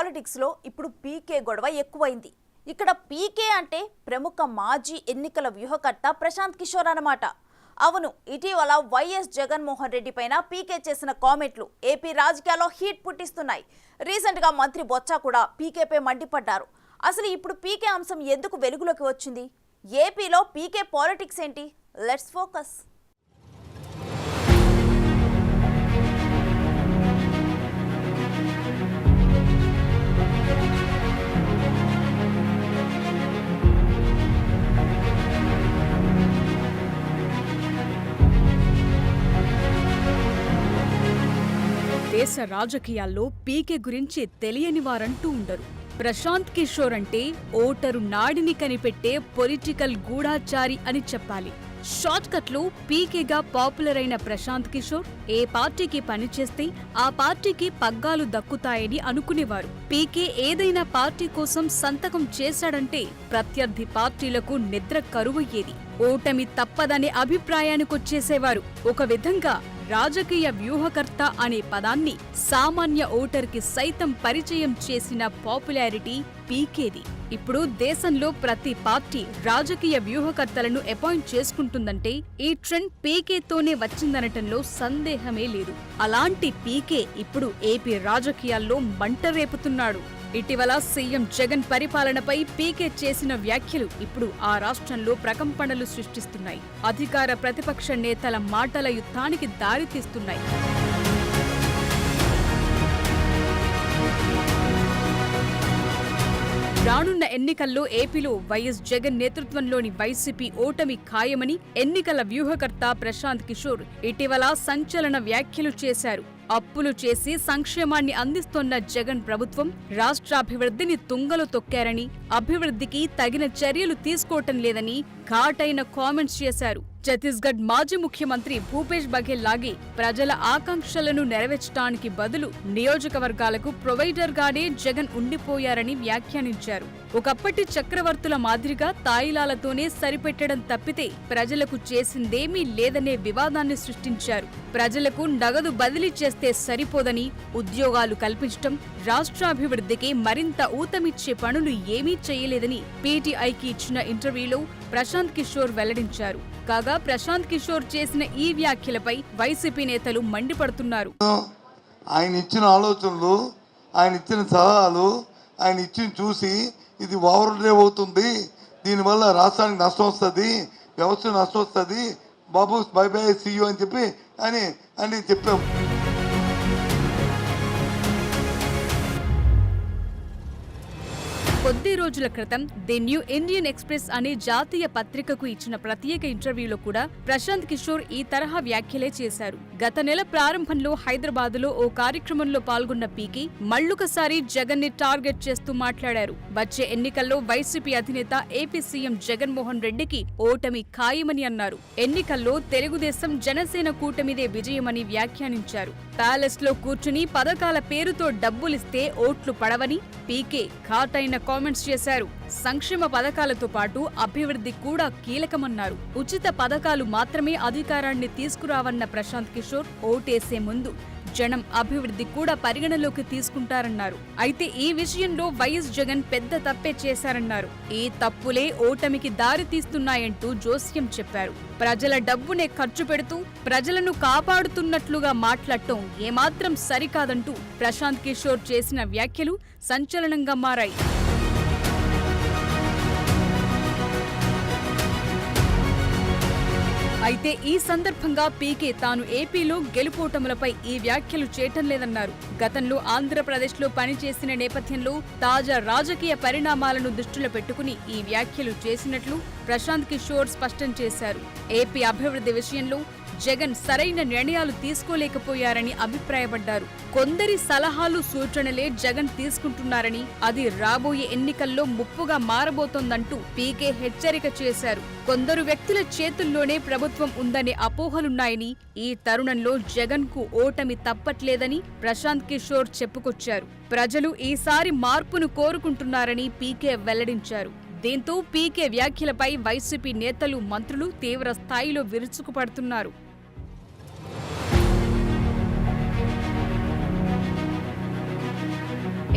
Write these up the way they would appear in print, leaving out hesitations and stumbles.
పాలిటిక్స్లో ఇప్పుడు పీకే గొడవ ఎక్కువైంది. ఇక్కడ పీకే అంటే ప్రముఖ మాజీ ఎన్నికల వ్యూహకర్త ప్రశాంత్ కిషోర్ అన్నమాట. అవును, ఇటీవల వైఎస్ జగన్మోహన్ రెడ్డి పైన పీకే చేసిన కామెంట్లు ఏపీ రాజకీయాల్లో హీట్ పుట్టిస్తున్నాయి. రీసెంట్గా మంత్రి బొత్స కూడా పీకేపై మండిపడ్డారు. అసలు ఇప్పుడు పీకే అంశం ఎందుకు వెలుగులోకి వచ్చింది? ఏపీలో పీకే పాలిటిక్స్ ఏంటి? Let's focus. దేశ రాజకీయాల్లో పీకే గురించి తెలియని వారంటూ ఉండరు. ప్రశాంత్ కిషోర్ అంటే ఓటరు నాడిని కనిపెట్టే పొలిటికల్ గూఢాచారి అని చెప్పాలి. షార్ట్ కట్లో పీకేగా పాపులర్ అయిన ప్రశాంత్ కిషోర్ ఏ పార్టీకి పనిచేస్తే ఆ పార్టీకి పగ్గాలు దక్కుతాయని అనుకునేవారు. పీకే ఏదైనా పార్టీ కోసం సంతకం చేశాడంటే ప్రత్యర్థి పార్టీలకు నిద్ర కరువయ్యేది. ఓటమి తప్పదనే అభిప్రాయానికొచ్చేసేవారు. ఒక విధంగా రాజకీయ వ్యూహకర్త అనే పదాన్ని సామాన్య ఓటర్కి సైతం పరిచయం చేసిన పాపులారిటీ పీకేది. ఇప్పుడు దేశంలో ప్రతి పార్టీ రాజకీయ వ్యూహకర్తలను అపాయింట్ చేసుకుంటుందంటే ఈ ట్రెండ్ పీకేతోనే వచ్చిందనటంలో సందేహమే లేదు. అలాంటి పీకే ఇప్పుడు ఏపీ రాజకీయాల్లో మంట రేపుతున్నాడు. ఇటీవల సీఎం జగన్ పరిపాలనపై పీకే చేసిన వ్యాఖ్యలు ఇప్పుడు ఆ రాష్ట్రంలో ప్రకంపనలు సృష్టిస్తున్నాయి. అధికార ప్రతిపక్ష నేతల మాటల యుద్ధానికి దారితీస్తున్నాయి. రానున్న ఎన్నికల్లో ఏపీలో వైఎస్ జగన్ నేతృత్వంలోని వైసీపీ ఓటమి ఖాయమని ఎన్నికల వ్యూహకర్త ప్రశాంత్ కిషోర్ ఇటీవల సంచలన వ్యాఖ్యలు చేశారు. అప్పులు చేసి సంక్షేమాన్ని అందిస్తోన్న జగన్ ప్రభుత్వం రాష్ట్రాభివృద్ధిని తుంగలో తొక్కారని, అభివృద్ధికి తగిన చర్యలు తీసుకోవటం లేదని ఘాటైన కామెంట్స్ చేశారు. ఛత్తీస్గఢ్ మాజీ ముఖ్యమంత్రి భూపేష్ బఘేల్ లాగే ప్రజల ఆకాంక్షలను నెరవేర్చడానికి బదులు నియోజకవర్గాలకు ప్రొవైడర్గానే జగన్ ఉండిపోయారని వ్యాఖ్యానించారు. ఒకప్పటి చక్రవర్తుల మాదిరిగా తాయిలాలతోనే సరిపెట్టడం తప్పితే ప్రజలకు చేసిందేమీ లేదనే వివాదాన్ని సృష్టించారు. ప్రజలకు నగదు బదిలీ చేస్తే సరిపోదని, ఉద్యోగాలు కల్పించటం, రాష్ట్రాభివృద్ధికి మరింత ఊతమిచ్చే పనులు ఏమీ చేయలేదని పీటీఐకి ఇచ్చిన ఇంటర్వ్యూలో ప్రశాంత్ కిషోర్ వెల్లడించారు. కాగా ప్రశాంత్ కిషోర్ చేసిన ఈ వ్యాఖ్యలపై వైసీపీ నేతలు మండిపడుతున్నారు. ఆయన ఇచ్చిన ఆలోచనలు, ఆయన ఇచ్చిన సలహాలు, ఆయన ఇచ్చిన చూసి ఇది ఓవర్ డ్రైవ్ అవుతుంది, దీనివల్ల రాష్ట్రానికి నష్టం వస్తుంది, వ్యవస్థ నష్టం వస్తుంది, బాబు బై బై సీయూ అని చెప్పి అని చెప్పాం. కొద్ది రోజుల క్రితం ది న్యూ ఇండియన్ ఎక్స్ప్రెస్ అనే జాతీయ పత్రికకు ఇచ్చిన ప్రత్యేక ఇంటర్వ్యూలో కూడా ప్రశాంత్ కిషోర్ ఈ తరహా వ్యాఖ్యలే చేశారు. గత నెల ప్రారంభంలో హైదరాబాదులో ఓ కార్యక్రమంలో పాల్గొన్న పీకే మళ్లొకసారి జగన్ ని టార్గెట్ చేస్తూ మాట్లాడారు. వచ్చే ఎన్నికల్లో వైసీపీ అధినేత ఏపీ సీఎం జగన్మోహన్ రెడ్డికి ఓటమి ఖాయమని అన్నారు. ఎన్నికల్లో తెలుగుదేశం జనసేన కూటమిదే విజయమని వ్యాఖ్యానించారు. ప్యాలెస్ లో కూర్చుని పథకాల పేరుతో డబ్బులిస్తే ఓట్లు పడవని పీకే ఘాటైన కామెంట్స్ చేశారు. సంక్షేమ పథకాలతో పాటు అభివృద్ధి కూడా కీలకమన్నారు. ఉచిత పథకాలు మాత్రమే అధికారాన్ని తీసుకురావన్న ప్రశాంత్ కిషోర్ ఓటేసే ముందు జనం అభివృద్ధి కూడా పరిగణలోకి తీసుకుంటారన్నారు. అయితే ఈ విషయంలో వైఎస్ జగన్ పెద్ద తప్పే చేశారన్నారు. ఈ తప్పులే ఓటమికి దారి తీస్తున్నాయంటూ జోస్యం చెప్పారు. ప్రజల డబ్బునే ఖర్చు పెడుతూ ప్రజలను కాపాడుతున్నట్లుగా మాట్లాడటం ఏమాత్రం సరికాదంటూ ప్రశాంత్ కిషోర్ చేసిన వ్యాఖ్యలు సంచలనంగా మారాయి. అయితే ఈ సందర్భంగా పీకే తాను ఏపీలో గెలుపోటములపై ఈ వ్యాఖ్యలు చేయటం లేదన్నారు. గతంలో ఆంధ్రప్రదేశ్లో పనిచేసిన నేపథ్యంలో తాజా రాజకీయ పరిణామాలను దృష్టిలో పెట్టుకుని ఈ వ్యాఖ్యలు చేసినట్లు ప్రశాంత్ కిషోర్ స్పష్టం చేశారు. ఏపీ అభివృద్ధి విషయంలో జగన్ సరైన నిర్ణయాలు తీసుకోలేకపోయారని అభిప్రాయపడ్డారు. కొందరి సలహాలు, సూచనలే జగన్ తీసుకుంటున్నారని, అది రాబోయే ఎన్నికల్లో ముప్పుగా మారబోతోందంటూ పీకే హెచ్చరిక చేశారు. కొందరు వ్యక్తుల చేతుల్లోనే ప్రభుత్వం ఉందనే అపోహలున్నాయని, ఈ తరుణంలో జగన్ కు ఓటమి తప్పట్లేదని ప్రశాంత్ కిషోర్ చెప్పుకొచ్చారు. ప్రజలు ఈసారి మార్పును కోరుకుంటున్నారని పీకే వెల్లడించారు. దీంతో పీకే వ్యాఖ్యలపై వైసీపీ నేతలు, మంత్రులు తీవ్ర స్థాయిలో విరుచుకుపడుతున్నారు.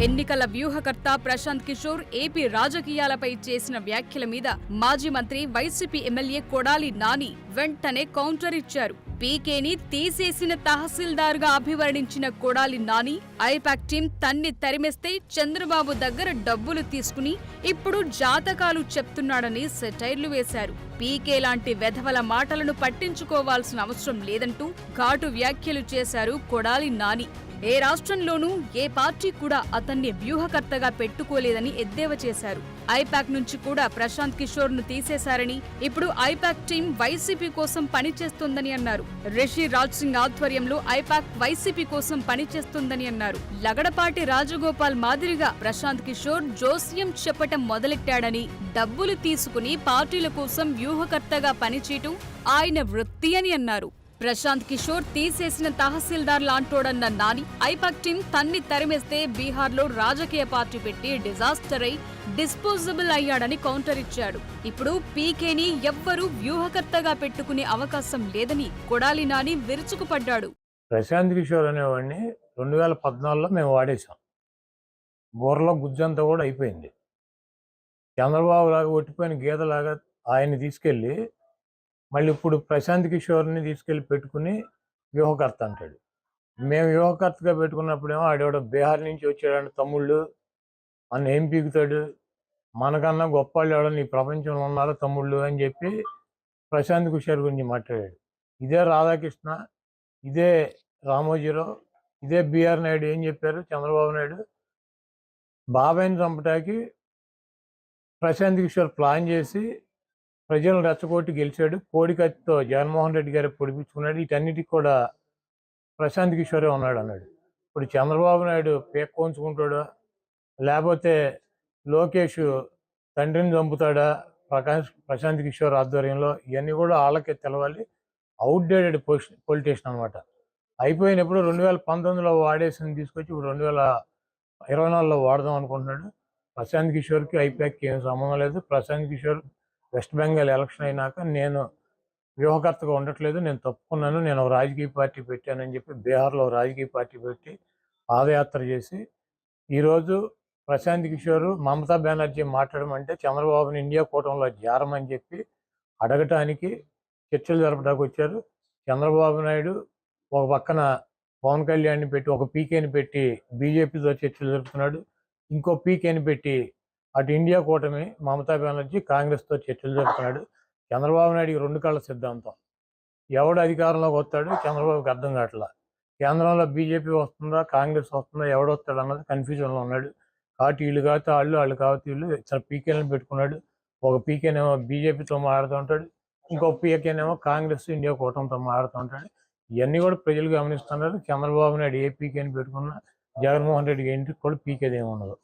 ఎన్నికల వ్యూహకర్త ప్రశాంత్ కిషోర్ ఏపీ రాజకీయాలపై చేసిన వ్యాఖ్యల మీద మాజీ మంత్రి వైసీపీ ఎమ్మెల్యే కొడాలి నాని వెంటనే కౌంటర్ ఇచ్చారు. పీకేని తీసేసిన తహసీల్దార్గా అభివర్ణించిన కొడాలి నాని ఐపాక్ టీం తన్ని తరిమేస్తే చంద్రబాబు దగ్గర డబ్బులు తీసుకుని ఇప్పుడు జాతకాలు చెప్తున్నాడని సెటైర్లు వేశారు. పీకే లాంటి వెధవల మాటలను పట్టించుకోవాల్సిన అవసరం లేదంటూ ఘాటు వ్యాఖ్యలు చేశారు కొడాలి నాని. ఏ రాష్ట్రంలోనూ ఏ పార్టీ కూడా అతన్ని వ్యూహకర్తగా పెట్టుకోలేదని ఎద్దేవా చేశారు. ఐపాక్ నుంచి కూడా ప్రశాంత్ కిషోర్ ను తీసేశారని, ఇప్పుడు ఐపాక్ టీం వైసీపీ కోసం పనిచేస్తోందని అన్నారు. రిషి రాజ్ సింగ్ ఆధ్వర్యంలో ఐపాక్ వైసీపీ కోసం పనిచేస్తోందని అన్నారు. లగడపాటి రాజగోపాల్ మాదిరిగా ప్రశాంత్ కిషోర్ జోస్యం చెప్పటం మొదలెట్టాడని, డబ్బులు తీసుకుని పార్టీల కోసం వ్యూహకర్తగా పనిచేయటం ఆయన వృత్తి అని అన్నారు. ప్రశాంత్ కిషోర్ తీసేసిన తహసీల్దార్ లాంటోడన్న నాని ఐపాక్ టీం తన్ని తరిమేస్తే బీహార్లో రాజకీయ పార్టీ పెట్టి డిజాస్టర్ అయి డిస్పోజబుల్ అయ్యాడని కౌంటర్ ఇచ్చాడు. ఇప్పుడు పీకేని ఎవ్వరూ వ్యూహకర్తగా పెట్టుకునే అవకాశం లేదని కొడాలి నాని విరుచుకుపడ్డాడు. ప్రశాంత్ కిషోర్ అనేవాడిని 2014లో మేము వాడేశాం. బోర్లో గుజ్జంతా కూడా అయిపోయింది. చంద్రబాబు లాగా ఒట్టిపోయిన గీతలాగా ఆయన్ని తీసుకెళ్ళి మళ్ళీ ఇప్పుడు ప్రశాంత్ కిషోర్ని తీసుకెళ్ళి పెట్టుకుని వ్యూహకర్త అంటాడు. మేము వ్యూహకర్తగా పెట్టుకున్నప్పుడేమో ఆడేవాడు బీహార్ నుంచి వచ్చాడంటే తమ్ముళ్ళు మన ఏం పీకుతాడు, మనకన్నా గొప్ప వాళ్ళు ఎవడని ఈ ప్రపంచంలో ఉన్నారో తమ్ముళ్ళు అని చెప్పి ప్రశాంత్ కిషోర్ గురించి మాట్లాడాడు. ఇదే రాధాకృష్ణ, ఇదే రామోజీరావు, ఇదే బిఆర్ నాయుడు ఏం చెప్పారు? చంద్రబాబు నాయుడు బాబాయిని చంపటానికి ప్రశాంత్ కిషోర్ ప్లాన్ చేసి ప్రజలను రెచ్చగొట్టి గెలిచాడు. కోడికత్తితో జగన్మోహన్ రెడ్డి గారు పొడిపించుకున్నాడు. వీటన్నిటికి కూడా ప్రశాంత్ కిషోరే ఉన్నాడు అన్నాడు. ఇప్పుడు చంద్రబాబు నాయుడు పేక్కోంచుకుంటాడా, లేకపోతే లోకేష్ తండ్రిని చంపుతాడా ప్రశాంత్ కిషోర్ ఆధ్వర్యంలో? ఇవన్నీ కూడా వాళ్ళకే తెలవాలి. అవుట్డేటెడ్ పొలిటీషియన్ అనమాట. అయిపోయినప్పుడు 2019లో వాడేసింది తీసుకొచ్చి ఇప్పుడు 2024లో వాడదాం అనుకుంటున్నాడు. ప్రశాంత్ కిషోర్కి ఐపాక్కి ఏం సంబంధం లేదు. ప్రశాంత్ కిషోర్ వెస్ట్ బెంగాల్ ఎలక్షన్ అయినాక నేను వ్యూహకర్తగా ఉండట్లేదు, నేను తప్పుకున్నాను, నేను ఒక రాజకీయ పార్టీ పెట్టానని చెప్పి బీహార్లో రాజకీయ పార్టీ పెట్టి పాదయాత్ర చేసి ఈరోజు ప్రశాంత్ కిషోర్ మమతా బెనర్జీ మాట్లాడమంటే చంద్రబాబుని ఇండియా కూటమిలో చేరమని చెప్పి అడగటానికి చర్చలు జరపడానికి వచ్చారు. చంద్రబాబు నాయుడు ఒక పక్కన పవన్ కళ్యాణ్ని పెట్టి ఒక పీకేని పెట్టి బీజేపీతో చర్చలు జరుపుతున్నాడు. ఇంకో పీకేని పెట్టి అటు ఇండియా కూటమి మమతా బెనర్జీ కాంగ్రెస్తో చర్చలు జరుపుతున్నాడు. చంద్రబాబు నాయుడికి 2 కళ్ళ సిద్ధాంతం. ఎవడు అధికారంలోకి వస్తాడు చంద్రబాబుకి అర్థం కావట్లా. కేంద్రంలో బీజేపీ వస్తుందా కాంగ్రెస్ వస్తుందా ఎవడు వస్తాడు అన్నది కన్ఫ్యూజన్లో ఉన్నాడు. కాబట్టి వీళ్ళు కాకపోతే వాళ్ళు కాకపోతే వీళ్ళు ఇతర పీకేలను పెట్టుకున్నాడు. ఒక పీకేనేమో బీజేపీతో మాట్లాడుతూ ఉంటాడు, ఇంకో పీకేనేమో కాంగ్రెస్ ఇండియా కూటమితో మాట్లాడుతూ ఉంటాడు. ఇవన్నీ కూడా ప్రజలు గమనిస్తున్నారు. చంద్రబాబు నాయుడు ఏ పీకేని పెట్టుకున్నా జగన్మోహన్ రెడ్డికి ఇంటికి కూడా పీకేదేమి ఉండదు.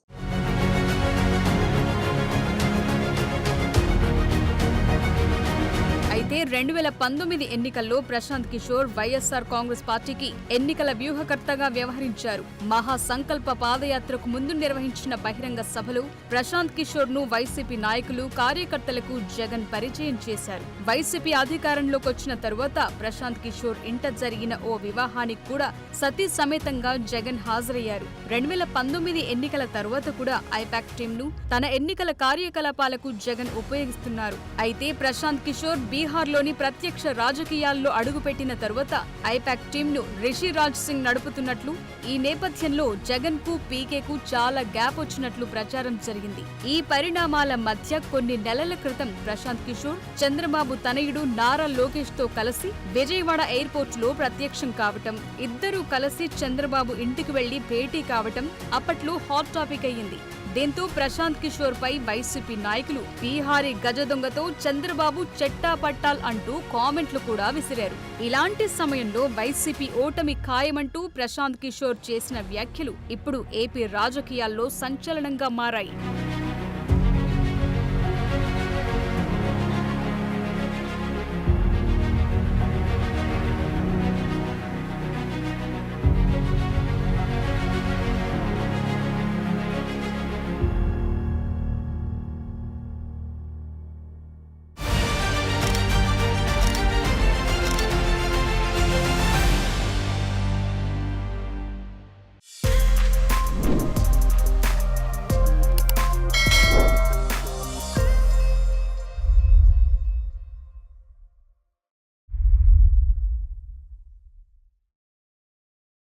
అయితే 2019 ఎన్నికల్లో ప్రశాంత్ కిషోర్ వైఎస్ఆర్ కాంగ్రెస్ పార్టీకి ఎన్నికల వ్యూహకర్తగా వ్యవహరించారు. మహాసంకల్ప పాదయాత్రకు ముందు నిర్వహించిన బహిరంగ సభలో ప్రశాంత్ కిషోర్ ను వైసీపీ నాయకులు కార్యకర్తలకు జగన్ పరిచయం చేశారు. వైసీపీ అధికారంలోకి వచ్చిన తరువాత ప్రశాంత్ కిషోర్ ఇంట జరిగిన ఓ వివాహానికి కూడా సతీ సమేతంగా జగన్ హాజరయ్యారు. 2019 ఎన్నికల తరువాత కూడా ఐపాక్ టీం ను తన ఎన్నికల కార్యకలాపాలకు జగన్ ఉపయోగిస్తున్నారు. అయితే ప్రశాంత్ కిషోర్ బీహార్లోని ప్రత్యక్ష రాజకీయాల్లో అడుగుపెట్టిన తరువాత ఐపాక్ టీంను రిషి రాజ్ సింగ్ నడుపుతున్నట్లు, ఈ నేపథ్యంలో జగన్ కు పీకేకు చాలా గ్యాప్ వచ్చినట్లు ప్రచారం జరిగింది. ఈ పరిణామాల మధ్య కొన్ని నెలల క్రితం ప్రశాంత్ కిషోర్ చంద్రబాబు తనయుడు నారా లోకేష్ తో కలిసి విజయవాడ ఎయిర్పోర్ట్ లో ప్రత్యక్షం కావటం, ఇద్దరూ కలిసి చంద్రబాబు ఇంటికి వెళ్లి భేటీ కావటం అప్పట్లో హాట్ టాపిక్ అయ్యింది. దీంతో ప్రశాంత్ కిషోర్ పై వైసీపీ నాయకులు బీహారీ గజ దొంగతో చంద్రబాబు చెట్టాపట్టాల్ అంటూ కామెంట్లు కూడా విసిరారు. ఇలాంటి సమయంలో వైసీపీ ఓటమి ఖాయమంటూ ప్రశాంత్ కిషోర్ చేసిన వ్యాఖ్యలు ఇప్పుడు ఏపీ రాజకీయాల్లో సంచలనంగా మారాయి.